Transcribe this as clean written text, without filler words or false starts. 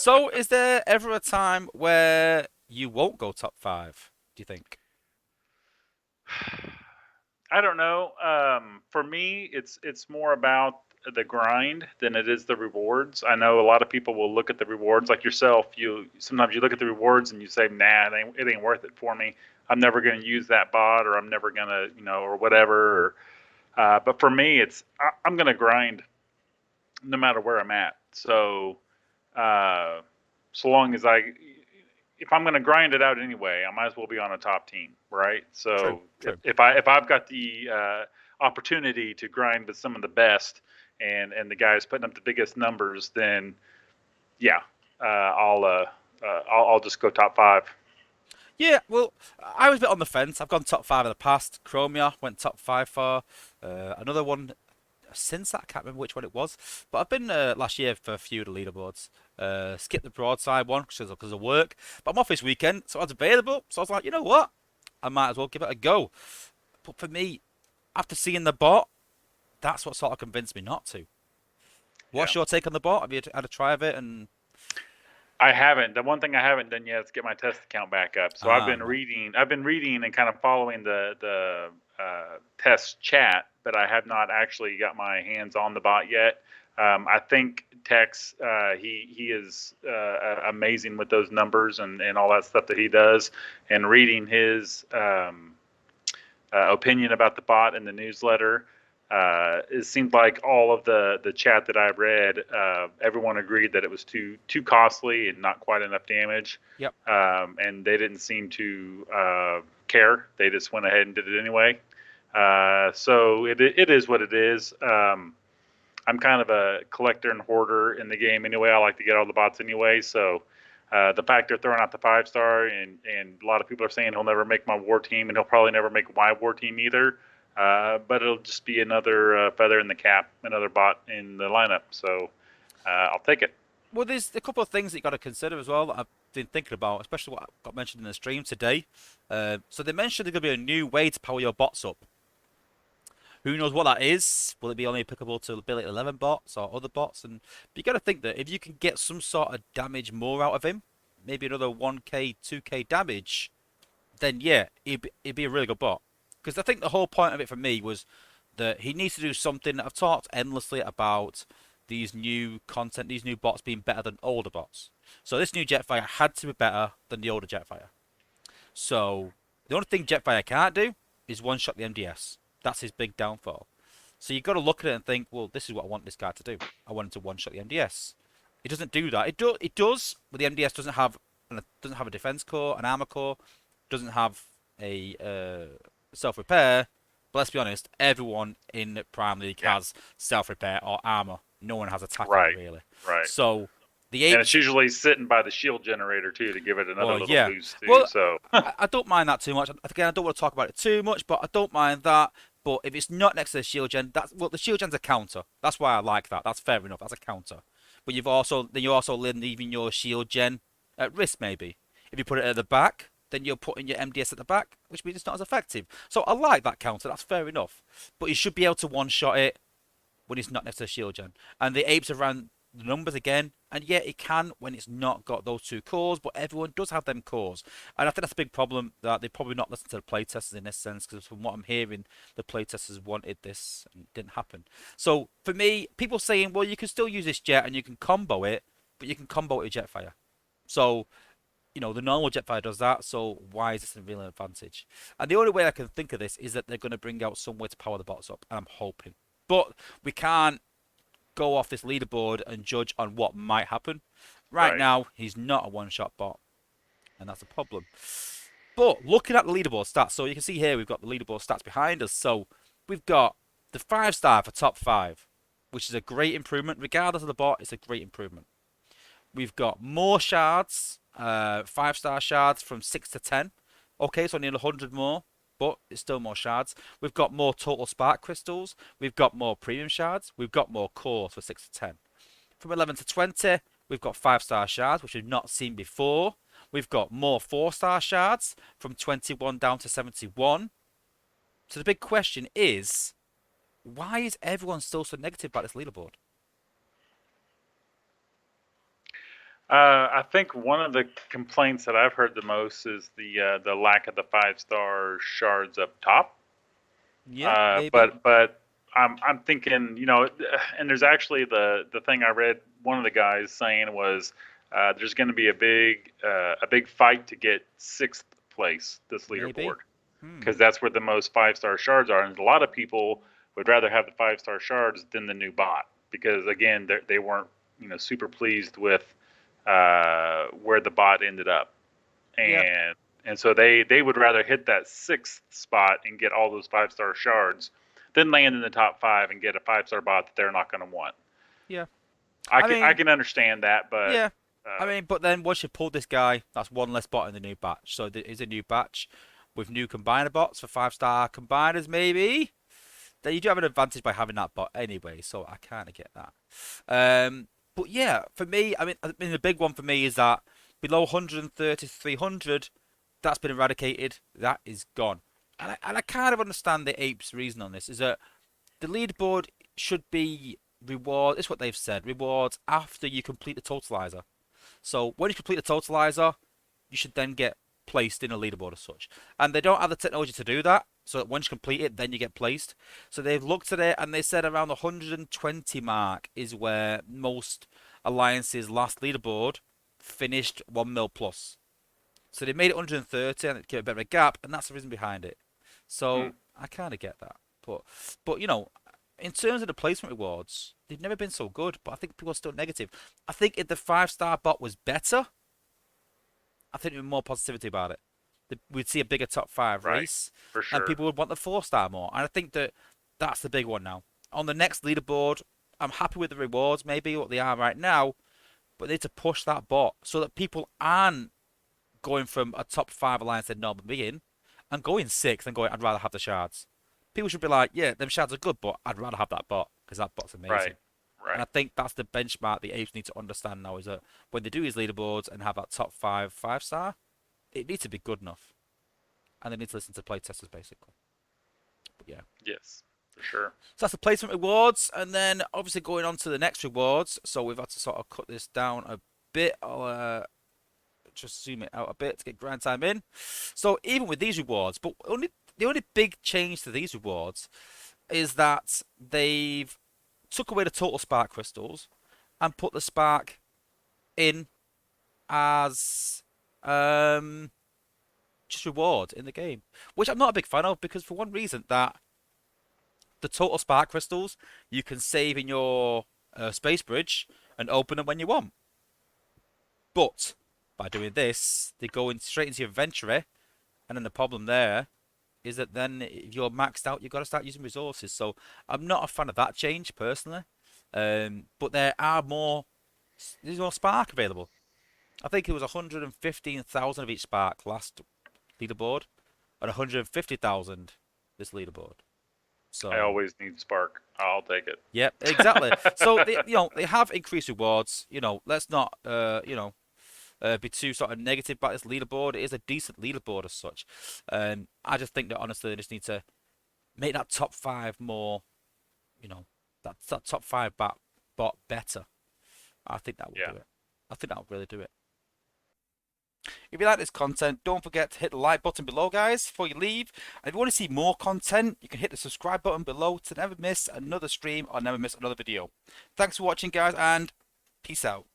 So, is there ever a time where you won't go top five? Do you think? I don't know. For me, it's more about the grind than it is the rewards. I know a lot of people will look at the rewards, like yourself. You sometimes you look at the rewards and you say, "Nah, it ain't worth it for me. I'm never going to use that bot, or I'm never going to, or whatever." But for me, I'm going to grind no matter where I'm at. Uh, so long as if I'm going to grind it out anyway, I might as well be on a top team, right? True, So if, true. if I've got the opportunity to grind with some of the best and the guys putting up the biggest numbers, then yeah, I'll just go top five. Yeah, well, I was a bit on the fence. I've gone top five in the past. Chromia went top five for another one since that. I can't remember which one it was, but I've been last year for a few of the leaderboards. Skipped the broadside one because of work, but I'm off this weekend, so I was available. So I was like, you know what, I might as well give it a go. But for me, after seeing the bot, that's what sort of convinced me not to. Yeah. What's your take on the bot? Have you had a try of it? And I haven't. The one thing I haven't done yet is get my test account back up. So I've ah, been right. reading. I've been reading and kind of following the test chat, but I have not actually got my hands on the bot yet. I think Tex, he is amazing with those numbers and all that stuff that he does. And reading his opinion about the bot in the newsletter. It seemed like all of the chat that I read, everyone agreed that it was too costly and not quite enough damage, Yep. and they didn't seem to care. They just went ahead and did it anyway. So it is what it is. I'm kind of a collector and hoarder in the game anyway. I like to get all the bots anyway. So the fact they're throwing out the 5 star and a lot of people are saying he'll never make my war team and he'll probably never make my war team either. But it'll just be another feather in the cap, another bot in the lineup. So I'll take it. Well, there's a couple of things that you got to consider as well that I've been thinking about, especially what got mentioned in the stream today. So they mentioned there's going to be a new way to power your bots up. Who knows what that is? Will it be only applicable to ability 11 bots or other bots? And but you got to think that if you can get some sort of damage more out of him, maybe another 1k, 2k damage, then yeah, it'd be a really good bot. Because I think the whole point of it for me was that he needs to do something. I've talked endlessly about these new content, these new bots being better than older bots. So this new Jetfire had to be better than the older Jetfire. So the only thing Jetfire can't do is one shot the MDS. That's his big downfall. So you've got to look at it and think, well, this is what I want this guy to do. I want him to one shot the MDS. It doesn't do that. It does, but the MDS doesn't have a defense core, an armor core, doesn't have a self repair. But let's be honest, everyone in Prime League Yeah. has self repair or armor. No one has attack in it Right. really. Right. So the And it's apes, usually sitting by the shield generator too to give it another well, little yeah. boost too. Well, So I don't mind that too much. Again, I don't want to talk about it too much, but I don't mind that. But if it's not next to the shield gen, that's well, the shield gen's a counter. That's why I like that. That's fair enough. That's a counter. But you're also leaving your shield gen at risk maybe. If you put it at the back, then you're putting your MDS at the back, which means it's not as effective. So I like that counter. That's fair enough. But you should be able to one shot it when it's not next to the shield gen. And the apes around the numbers again. And yeah, it can when it's not got those two cores, but everyone does have them cores. And I think that's a big problem that they probably not listened to the playtesters in this sense, because from what I'm hearing, the playtesters wanted this and it didn't happen. So for me, people saying, well, you can still use this jet and you can combo it, but you can combo it with Jetfire. So the normal Jetfire does that, so why is this a real advantage? And the only way I can think of this is that they're going to bring out some way to power the bots up, and I'm hoping. But we can't go off this leaderboard and judge on what might happen. Right right. now, he's not a one-shot bot, and that's a problem. But looking at the leaderboard stats, so you can see here we've got the leaderboard stats behind us. So we've got the 5 star for top five, which is a great improvement. Regardless of the bot, it's a great improvement. We've got more shards, 5 star shards from 6 to 10. Okay, so nearly 100 more, but it's still more shards. We've got more total spark crystals. We've got more premium shards. We've got more cores for 6 to 10. From 11 to 20, we've got 5 star shards, which we've not seen before. We've got more 4 star shards from 21 down to 71. So the big question is, why is everyone still so negative about this leaderboard? I think one of the complaints that I've heard the most is the lack of the 5-star shards up top. Yeah, maybe. But I'm thinking, and there's actually the thing I read. One of the guys saying was there's going to be a big fight to get sixth place this Maybe. leaderboard Hmm. because that's where the most 5-star shards are, and a lot of people would rather have the 5-star shards than the new bot because again they weren't super pleased with where the bot ended up, Yeah. and so they would rather hit that sixth spot and get all those 5-star shards than land in the top five and get a 5-star bot that they're not going to want. Yeah. I I can I mean, can understand that, but yeah. I uh, mean, but then once you pull this guy, that's one less bot in the new batch. So there is a new batch with new combiner bots for 5-star combiners, maybe. Then you do have an advantage by having that bot anyway, so I kind of get that. But yeah, for me, I mean, the big one for me is that below 130 to 300, that's been eradicated. That is gone. And I kind of understand the ape's reason on this. Is that the leaderboard should be reward. It's what they've said. Rewards after you complete the totalizer. So when you complete the totalizer, you should then get placed in a leaderboard as such. And they don't have the technology to do that. So that once you complete it, then you get placed. So they've looked at it and they said around the 120 mark is where most alliances' last leaderboard finished 1 mil plus. So they made it 130 and it gave a bit of a gap, and that's the reason behind it. hmm, So I kind of get that. But in terms of the placement rewards, they've never been so good. But I think people are still negative. I think if the 5-star bot was better, I think there'd be more positivity about it. We'd see a bigger top five right, race, for and sure, people would want the 4-star more. And I think that that's the big one now. On the next leaderboard, I'm happy with the rewards, maybe what they are right now, but they need to push that bot so that people aren't going from a top five alliance they'd normally be in and going sixth and going, I'd rather have the shards. People should be like, yeah, them shards are good, but I'd rather have that bot because that bot's right, amazing. And I right. think that's the benchmark the apes need to understand now is that when they do these leaderboards and have that top 5 5-star, it needs to be good enough. And they need to listen to playtesters basically. But yeah. Yes, for sure. So that's the placement rewards. And then obviously going on to the next rewards. So we've had to sort of cut this down a bit. I'll just zoom it out a bit to get grind time in. So even with these rewards, but the only big change to these rewards is that they've took away the total spark crystals and put the spark in as just reward in the game, which I'm not a big fan of because for one reason that the total spark crystals you can save in your space bridge and open them when you want. But by doing this, they go in straight into your inventory, and then the problem there is that then if you're maxed out, you've got to start using resources. So I'm not a fan of that change personally. But there's more spark available. I think it was 115,000 of each spark last leaderboard, and 150,000 this leaderboard. I So always need spark. I'll take it. yep, exactly. So they have increased rewards. Let's not be too sort of negative about this leaderboard. It is a decent leaderboard as such. I just think that honestly they just need to make that top five more, that top five bot better. I think that will Yeah. do it. I think that will really do it. If you like this content, don't forget to hit the like button below, guys, before you leave. And if you want to see more content, you can hit the subscribe button below to never miss another stream or never miss another video. Thanks for watching, guys, and peace out.